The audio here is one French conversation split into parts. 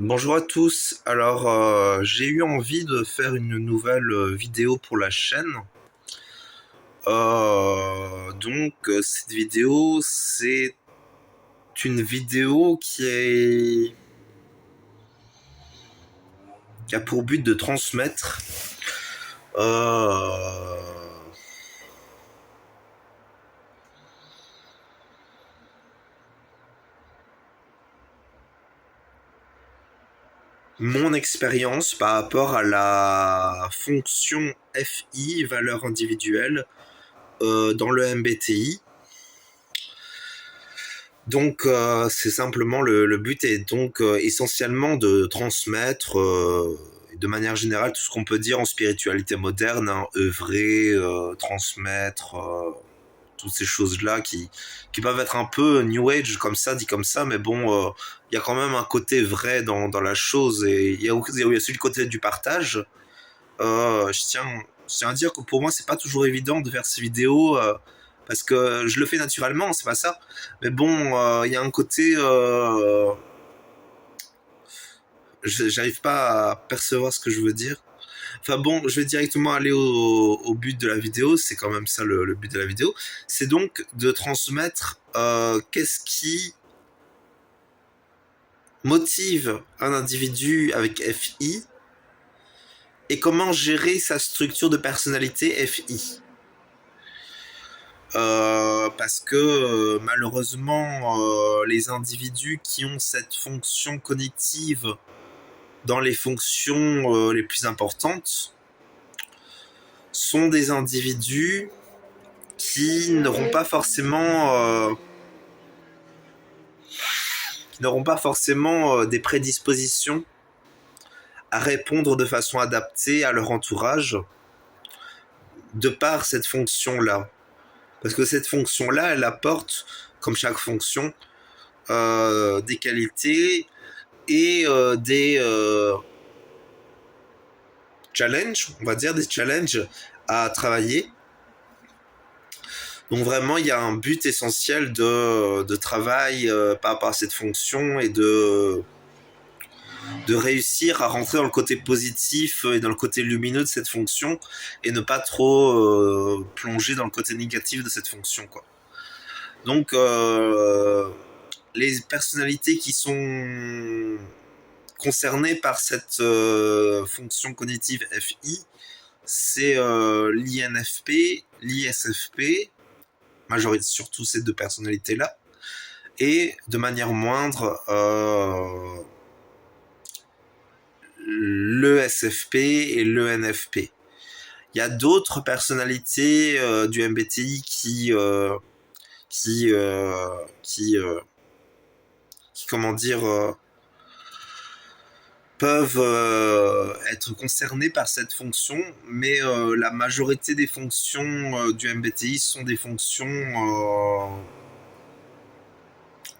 Bonjour à tous. Alors, j'ai eu envie de faire une nouvelle vidéo pour la chaîne. Cette vidéo, c'est une vidéo qui a pour but de transmettre euh, mon expérience par rapport à la fonction FI, valeur individuelle, dans le MBTI. C'est simplement le but est donc essentiellement de transmettre, de manière générale, tout ce qu'on peut dire en spiritualité moderne, hein, œuvrer, transmettre, toutes ces choses-là qui peuvent être un peu New Age comme ça, dit comme ça, mais bon, il y a quand même un côté vrai dans la chose et il y a aussi le côté du partage. Je tiens à dire que pour moi, c'est pas toujours évident de faire ces vidéos parce que je le fais naturellement, c'est pas ça. Mais bon, il y a un côté, j'arrive pas à percevoir ce que je veux dire. Enfin bon, je vais directement aller au but de la vidéo. C'est quand même ça le but de la vidéo. C'est donc de transmettre qu'est-ce qui motive un individu avec FI et comment gérer sa structure de personnalité FI. Parce que malheureusement, les individus qui ont cette fonction cognitive dans les fonctions les plus importantes sont des individus qui n'auront pas forcément des prédispositions à répondre de façon adaptée à leur entourage de par cette fonction-là. Parce que cette fonction-là, elle apporte, comme chaque fonction, des qualités et des challenges, on va dire des challenges à travailler. Donc vraiment, il y a un but essentiel de travail par rapport à cette fonction et de réussir à rentrer dans le côté positif et dans le côté lumineux de cette fonction et ne pas trop plonger dans le côté négatif de cette fonction, quoi. Donc, les personnalités qui sont concernées par cette fonction cognitive FI, c'est l'INFP, l'ISFP, majorité surtout ces deux personnalités-là, et de manière moindre l'ESFP et l'ENFP. Il y a d'autres personnalités du MBTI qui, euh, qui, euh, qui comment dire, peuvent être concernés par cette fonction, mais la majorité des fonctions du MBTI sont des fonctions.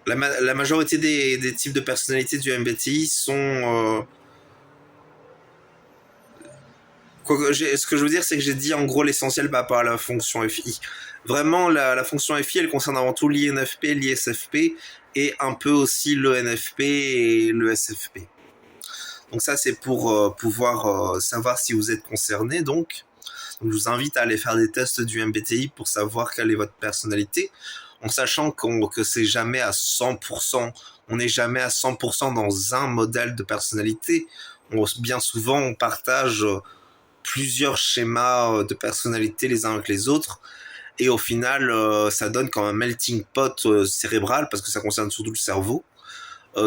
La majorité des types de personnalités du MBTI sont. Ce que je veux dire, c'est que j'ai dit en gros l'essentiel par rapport à la fonction FI. Vraiment, la fonction FI, elle concerne avant tout l'INFP, l'ISFP et un peu aussi l'ENFP et le SFP. Donc ça, c'est pour pouvoir savoir si vous êtes concerné. Donc, je vous invite à aller faire des tests du MBTI pour savoir quelle est votre personnalité, en sachant que c'est jamais à 100%. On n'est jamais à 100% dans un modèle de personnalité. Bien souvent, on partage plusieurs schémas de personnalité les uns avec les autres. Et au final, ça donne comme un melting pot cérébral, parce que ça concerne surtout le cerveau,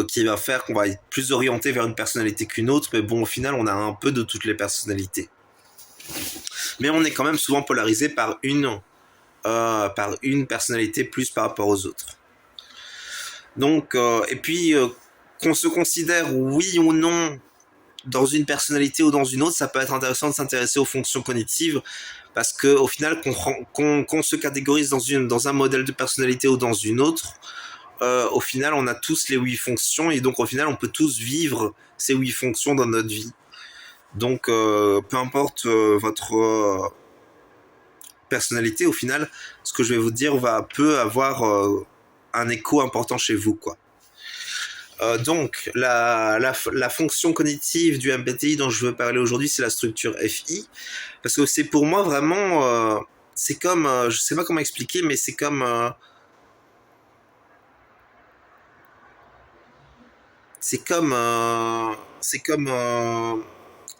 qui va faire qu'on va être plus orienté vers une personnalité qu'une autre. Mais bon, au final, on a un peu de toutes les personnalités. Mais on est quand même souvent polarisé par une personnalité plus par rapport aux autres. Donc, et puis, qu'on se considère oui ou non dans une personnalité ou dans une autre, ça peut être intéressant de s'intéresser aux fonctions cognitives, parce que au final, qu'on se catégorise dans un modèle de personnalité ou dans une autre, au final, on a tous les 8 fonctions, et donc au final, on peut tous vivre ces 8 fonctions dans notre vie. Donc, peu importe votre personnalité, au final, ce que je vais vous dire peut avoir un écho important chez vous, quoi. Donc, la fonction cognitive du MBTI dont je veux parler aujourd'hui, c'est la structure FI. Parce que c'est pour moi vraiment... c'est comme... je sais pas comment expliquer, mais c'est comme... c'est comme... c'est comme...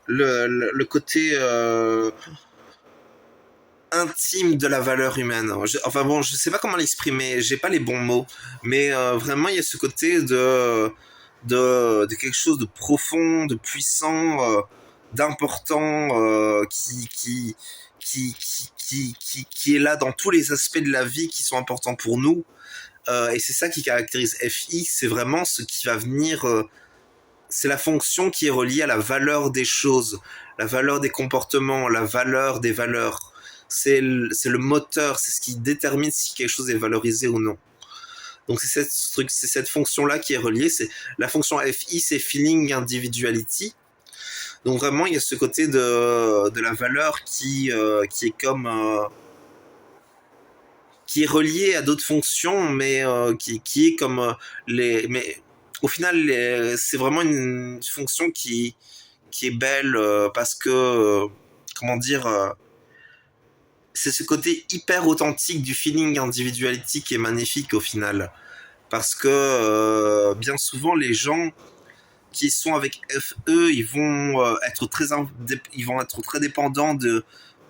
le côté intime de la valeur humaine. Enfin bon, je sais pas comment l'exprimer, j'ai pas les bons mots, mais vraiment il y a ce côté de quelque chose de profond, de puissant, d'important, qui est là dans tous les aspects de la vie qui sont importants pour nous. Et c'est ça qui caractérise FI, c'est vraiment ce qui va venir, c'est la fonction qui est reliée à la valeur des choses, la valeur des comportements, la valeur des valeurs. C'est le moteur, c'est ce qui détermine si quelque chose est valorisé ou non. Donc c'est cette fonction-là qui est reliée. C'est la fonction FI, c'est Feeling Individuality. Donc vraiment, il y a ce côté de la valeur qui est comme qui est relié à d'autres fonctions, mais qui est comme mais au final, c'est vraiment une fonction qui est belle parce que, comment dire, c'est ce côté hyper authentique du feeling individuality qui est magnifique au final. Parce que bien souvent, les gens qui sont avec FE, ils vont être très dépendants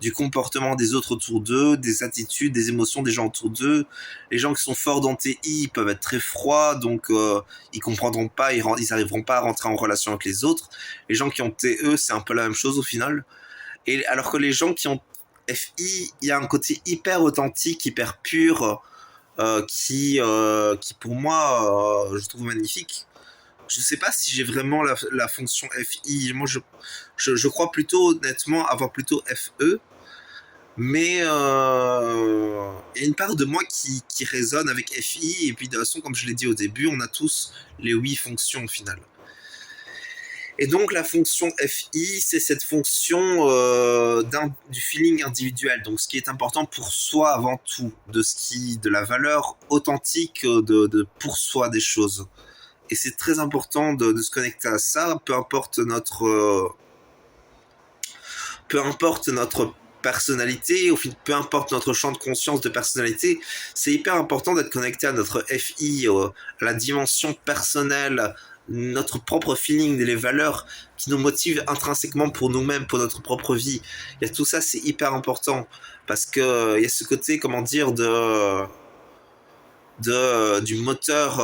du comportement des autres autour d'eux, des attitudes, des émotions des gens autour d'eux. Les gens qui sont forts dans TI, ils peuvent être très froids, donc ils comprendront pas, ils arriveront pas à rentrer en relation avec les autres. Les gens qui ont TE, c'est un peu la même chose au final. Et alors que les gens qui ont FI, il y a un côté hyper authentique, hyper pur, qui pour moi, je trouve magnifique. Je sais pas si j'ai vraiment la fonction FI. Moi, je crois plutôt, honnêtement, avoir plutôt FE. Mais il y a une part de moi qui résonne avec FI. Et puis, de toute façon, comme je l'ai dit au début, on a tous les 8 fonctions au final. Et donc, la fonction FI, c'est cette fonction du feeling individuel. Donc, ce qui est important pour soi avant tout, de la valeur authentique pour soi des choses. Et c'est très important de se connecter à ça, peu importe notre personnalité, peu importe notre champ de conscience de personnalité, c'est hyper important d'être connecté à notre FI, à la dimension personnelle, notre propre feeling, les valeurs qui nous motivent intrinsèquement pour nous-mêmes, pour notre propre vie. Il y a tout ça, c'est hyper important parce que il y a ce côté, comment dire, du moteur,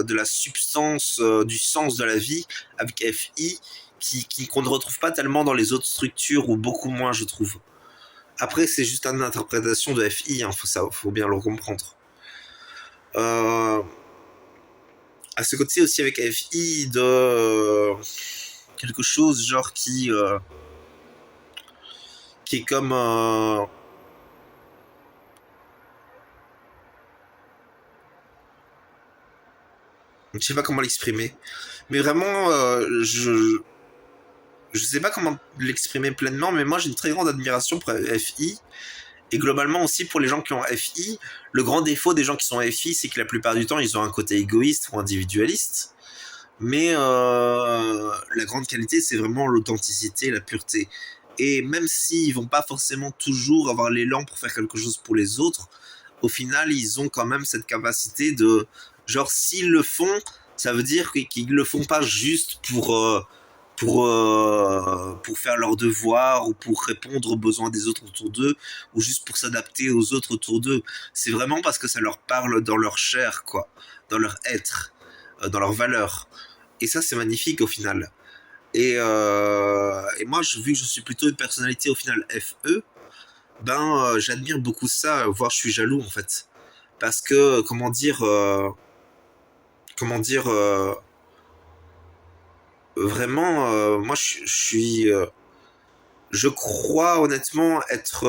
de la substance, du sens de la vie avec FI qu'on ne retrouve pas tellement dans les autres structures ou beaucoup moins, je trouve. Après, c'est juste une interprétation de FI, hein, faut bien le comprendre. À ce côté aussi avec FI de quelque chose genre qui est comme je sais pas comment l'exprimer, mais vraiment je sais pas comment l'exprimer pleinement, mais moi j'ai une très grande admiration pour FI. Et globalement aussi pour les gens qui ont FI, le grand défaut des gens qui sont FI, c'est que la plupart du temps ils ont un côté égoïste ou individualiste. Mais la grande qualité, c'est vraiment l'authenticité, la pureté. Et même s'ils vont pas forcément toujours avoir l'élan pour faire quelque chose pour les autres, au final, ils ont quand même cette capacité de... Genre, s'ils le font, ça veut dire qu'ils le font pas juste pour faire leur devoir ou pour répondre aux besoins des autres autour d'eux ou juste pour s'adapter aux autres autour d'eux. C'est vraiment parce que ça leur parle dans leur chair, quoi, dans leur être, dans leur valeur. Et ça, c'est magnifique au final. Et moi, vu que je suis plutôt une personnalité au final FE, ben j'admire beaucoup ça, voire je suis jaloux en fait. Parce que, comment dire, vraiment, moi je crois honnêtement être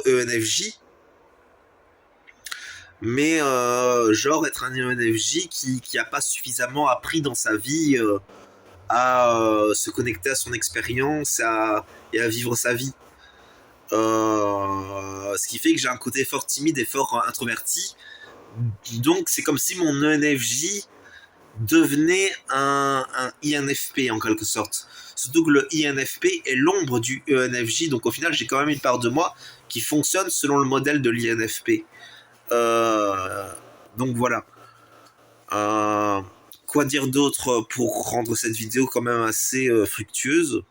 ENFJ, mais genre être un ENFJ qui a pas suffisamment appris dans sa vie à se connecter à son expérience et à vivre sa vie. Ce qui fait que j'ai un côté fort timide et fort introverti, Donc c'est comme si mon ENFJ devenait un INFP en quelque sorte. Surtout que le INFP est l'ombre du ENFJ, donc au final j'ai quand même une part de moi qui fonctionne selon le modèle de l'INFP. Donc voilà. Euh, Quoi dire d'autre pour rendre cette vidéo quand même assez fructueuse?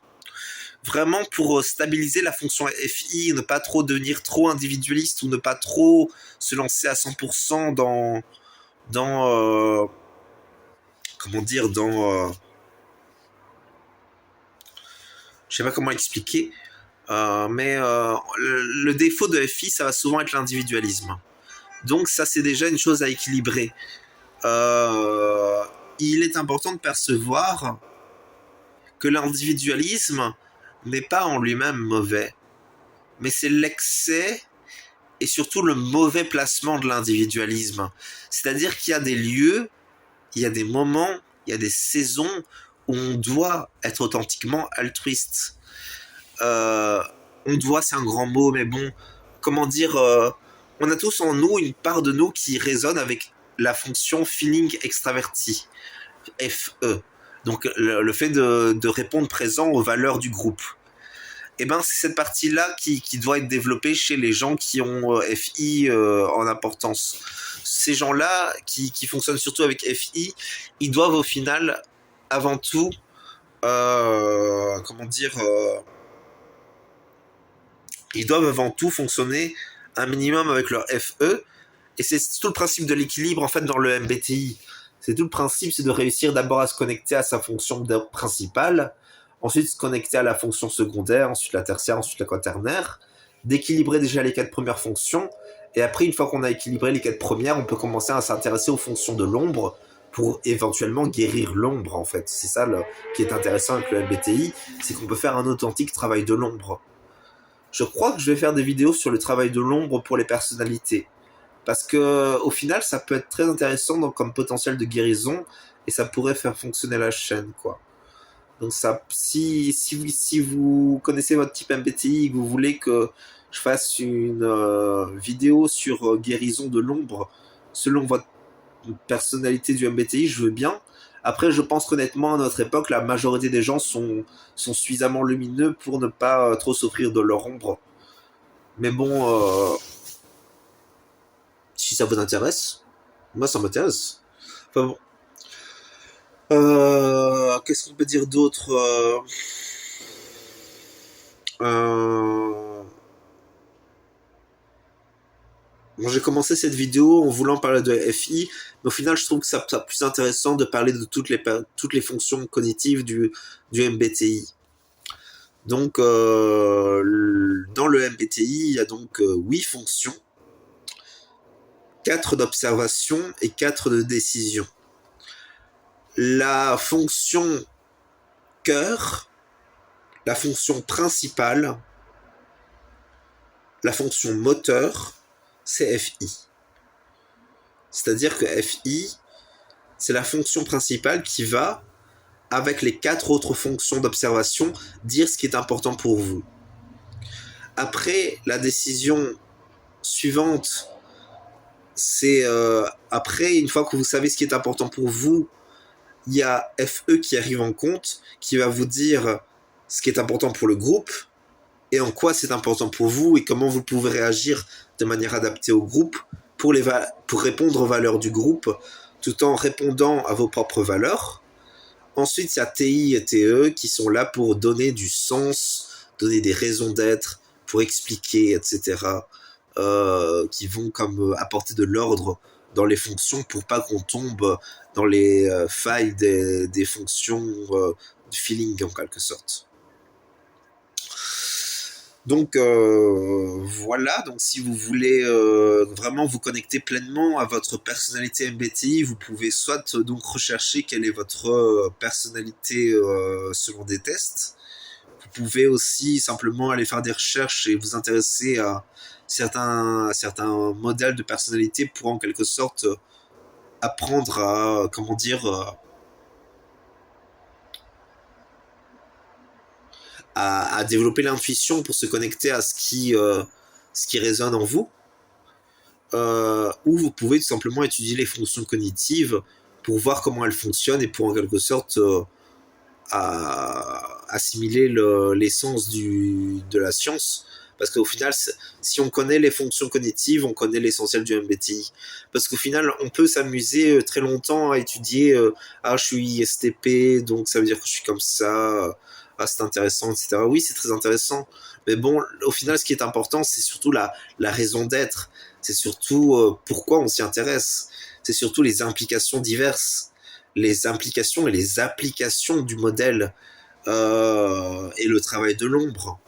Vraiment pour stabiliser la fonction FI, ne pas trop devenir trop individualiste ou ne pas trop se lancer à 100% dans comment dire, je sais pas comment expliquer, mais le défaut de FI, ça va souvent être l'individualisme. Donc ça, c'est déjà une chose à équilibrer. Euh, il est important de percevoir que l'individualisme n'est pas en lui-même mauvais, mais c'est l'excès et surtout le mauvais placement de l'individualisme. C'est-à-dire qu'il y a des lieux, il y a des moments, il y a des saisons où on doit être authentiquement altruiste. On doit, c'est un grand mot, mais bon, comment dire, on a tous en nous une part de nous qui résonne avec la fonction feeling extraverti, FE. Donc le fait de répondre présent aux valeurs du groupe. Et ben c'est cette partie-là qui doit être développée chez les gens qui ont FI en importance. Ces gens-là qui fonctionnent surtout avec FI, ils doivent au final, avant tout, comment dire, ils doivent avant tout fonctionner un minimum avec leur FE. Et c'est tout le principe de l'équilibre en fait dans le MBTI. C'est tout le principe, c'est de réussir d'abord à se connecter à sa fonction principale, ensuite se connecter à la fonction secondaire, ensuite la tertiaire, ensuite la quaternaire, d'équilibrer déjà les 4 premières fonctions, et après, une fois qu'on a équilibré les 4 premières, on peut commencer à s'intéresser aux fonctions de l'ombre pour éventuellement guérir l'ombre en fait. C'est ça qui est intéressant avec le MBTI, c'est qu'on peut faire un authentique travail de l'ombre. Je crois que je vais faire des vidéos sur le travail de l'ombre pour les personnalités. Parce que au final, ça peut être très intéressant donc, comme potentiel de guérison et ça pourrait faire fonctionner la chaîne, quoi. Donc ça, si vous connaissez votre type MBTI et que vous voulez que je fasse une vidéo sur guérison de l'ombre selon votre personnalité du MBTI, je veux bien. Après, je pense qu'honnêtement, à notre époque, la majorité des gens sont suffisamment lumineux pour ne pas trop souffrir de leur ombre. Mais bon, si ça vous intéresse, moi ça m'intéresse. Enfin bon. Qu'est-ce qu'on peut dire d'autre euh, Bon, j'ai commencé cette vidéo en voulant parler de FI, mais au final, je trouve que ça plus intéressant de parler de toutes les fonctions cognitives du MBTI. Donc, dans le MBTI, il y a donc 8 fonctions, 4 d'observation et 4 de décision. La fonction cœur, la fonction principale, la fonction moteur, c'est FI. C'est-à-dire que FI, c'est la fonction principale qui va, avec les 4 autres fonctions d'observation, dire ce qui est important pour vous. Après, la décision suivante, c'est après, une fois que vous savez ce qui est important pour vous, il y a FE qui arrive en compte, qui va vous dire ce qui est important pour le groupe, et en quoi c'est important pour vous, et comment vous pouvez réagir de manière adaptée au groupe pour répondre aux valeurs du groupe, tout en répondant à vos propres valeurs. Ensuite, il y a TI et TE qui sont là pour donner du sens, donner des raisons d'être, pour expliquer, etc. Qui vont comme apporter de l'ordre dans les fonctions pour pas qu'on tombe dans les failles des fonctions du feeling en quelque sorte. Donc voilà, donc si vous voulez vraiment vous connecter pleinement à votre personnalité MBTI, vous pouvez soit donc rechercher quelle est votre personnalité selon des tests. Vous pouvez aussi simplement aller faire des recherches et vous intéresser à certains modèles de personnalité pour en quelque sorte apprendre à comment dire à développer l'intuition pour se connecter à ce qui résonne en vous. où vous pouvez tout simplement étudier les fonctions cognitives pour voir comment elles fonctionnent et pour en quelque sorte assimiler l'essence de la science. Parce qu'au final, si on connaît les fonctions cognitives, on connaît l'essentiel du MBTI. Parce qu'au final, on peut s'amuser très longtemps à étudier ah, je suis ISTP, donc ça veut dire que je suis comme ça, ah, c'est intéressant, etc. Oui, c'est très intéressant. Mais bon, au final, ce qui est important, c'est surtout la raison d'être. C'est surtout pourquoi on s'y intéresse. C'est surtout les implications diverses. Les implications et les applications du modèle et le travail de l'ombre.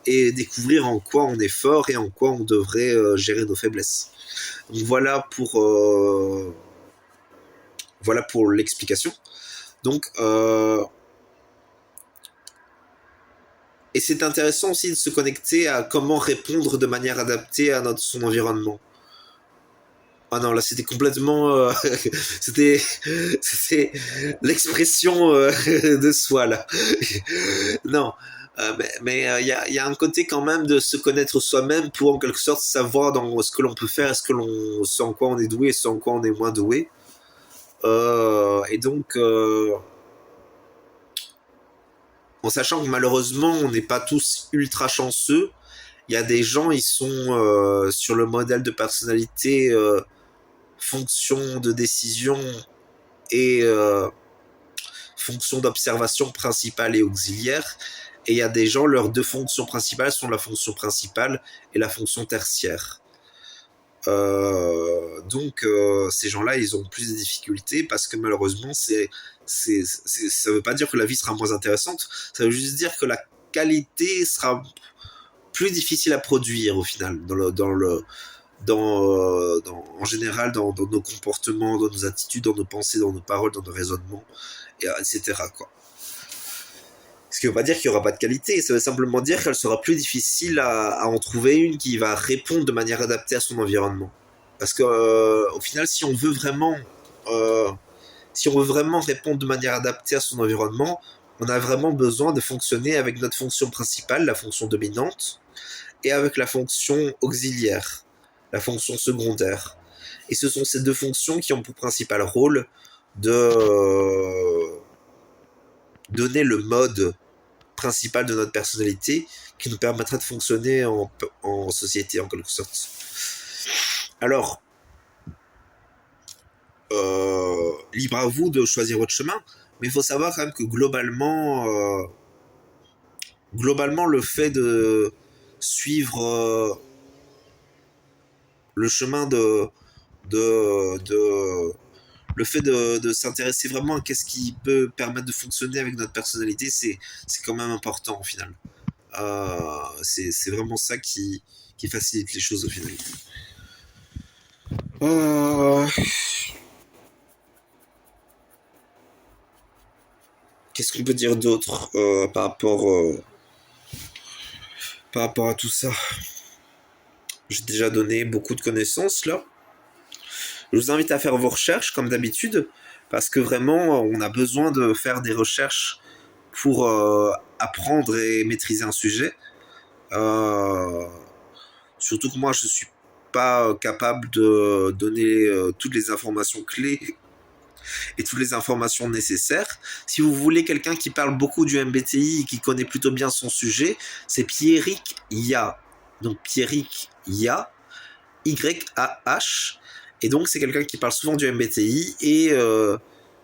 Et découvrir en quoi on est fort et en quoi on devrait gérer nos faiblesses. Donc voilà pour l'explication. Donc et c'est intéressant aussi de se connecter à comment répondre de manière adaptée à son environnement. Ah non, là c'était complètement c'était l'expression de soi là. Non, mais y a un côté quand même de se connaître soi-même pour en quelque sorte savoir dans ce que l'on peut faire, ce en quoi on est doué et ce en quoi on est moins doué. Et donc en sachant que malheureusement on n'est pas tous ultra chanceux, il y a des gens, ils sont sur le modèle de personnalité fonction de décision et fonction d'observation principale et auxiliaire. Et il y a des gens, leurs deux fonctions principales sont la fonction principale et la fonction tertiaire. Donc ces gens-là, ils ont plus de difficultés parce que malheureusement, ça veut pas dire que la vie sera moins intéressante, ça veut juste dire que la qualité sera plus difficile à produire au final en général dans nos comportements, dans nos attitudes, dans nos pensées, dans nos paroles, dans nos raisonnements, etc. quoi. Ce qui ne veut pas dire qu'il n'y aura pas de qualité, ça veut simplement dire qu'elle sera plus difficile à en trouver une qui va répondre de manière adaptée à son environnement. Parce que au final, si on veut vraiment répondre de manière adaptée à son environnement, on a vraiment besoin de fonctionner avec notre fonction principale, la fonction dominante, et avec la fonction auxiliaire, la fonction secondaire. Et ce sont ces deux fonctions qui ont pour principal rôle de donner le mode principal de notre personnalité qui nous permettra de fonctionner en société en quelque sorte. Alors, libre à vous de choisir votre chemin, mais il faut savoir quand même que globalement, le fait de suivre le chemin le fait de s'intéresser vraiment à qu'est-ce qui peut permettre de fonctionner avec notre personnalité, c'est quand même important au final. C'est vraiment ça qui facilite les choses au final. Qu'est-ce qu'on peut dire d'autre par rapport à tout ça? J'ai déjà donné beaucoup de connaissances là. Je vous invite à faire vos recherches comme d'habitude, parce que vraiment on a besoin de faire des recherches pour apprendre et maîtriser un sujet. Surtout que moi je suis pas capable de donner toutes les informations clés et toutes les informations nécessaires. Si vous voulez quelqu'un qui parle beaucoup du MBTI et qui connaît plutôt bien son sujet, c'est Pierrick Ya. Donc Pierrick Ya, Y-A-H. Et donc c'est quelqu'un qui parle souvent du MBTI et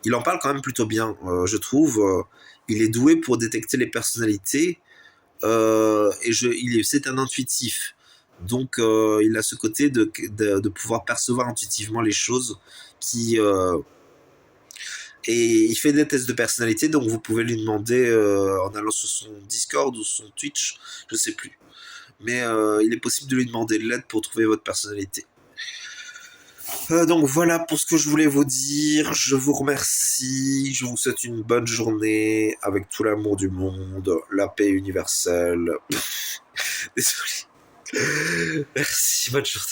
il en parle quand même plutôt bien, je trouve. Il est doué pour détecter les personnalités et c'est un intuitif. Donc il a ce côté de pouvoir percevoir intuitivement les choses et il fait des tests de personnalité, donc vous pouvez lui demander en allant sur son Discord ou son Twitch, je sais plus. Mais il est possible de lui demander de l'aide pour trouver votre personnalité. Donc voilà pour ce que je voulais vous dire. Je vous remercie. Je vous souhaite une bonne journée avec tout l'amour du monde, la paix universelle. Désolé. Merci, bonne journée.